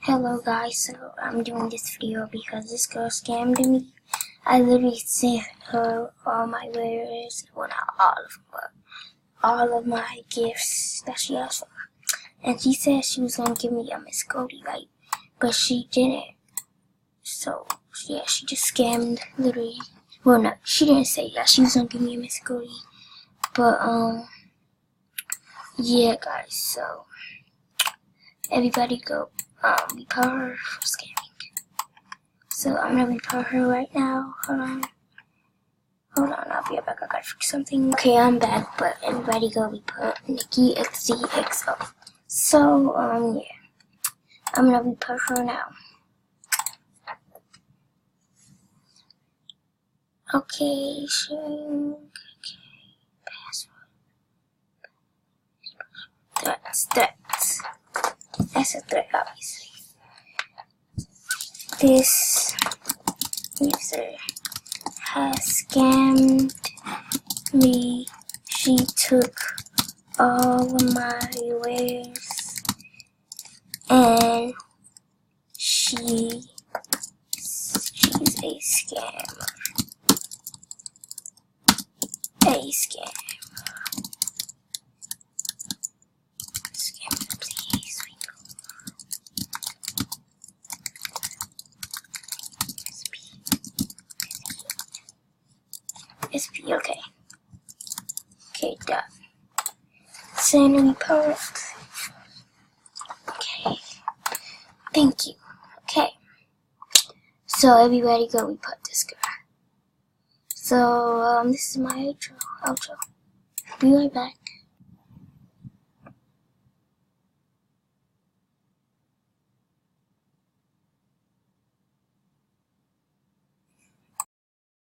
Hello guys, so I'm doing this video because this girl scammed me. I literally sent her all my wares, well not all of them, but all of my gifts that she asked for. And she said she was going to give me a Miss Cody, right? But she didn't. So yeah, she just scammed, literally. Well no, she didn't say that she was going to give me a Miss Cody. But yeah guys, so everybody go report her for scamming. So I'm gonna report her right now. Hold on, I'll be right back. I gotta fix something. Okay, I'm back, but everybody go report NikkiXDXO. So yeah, I'm gonna report her now. Okay, sharing. Okay, password. Threats. That's a threat, obviously. This user has scammed me. She took all of my wares and she's a scammer. Scammer, please. SP, okay. Okay, done. Send report. Okay. Thank you. Okay. So everybody go report this girl. So this is my outro. Be right back.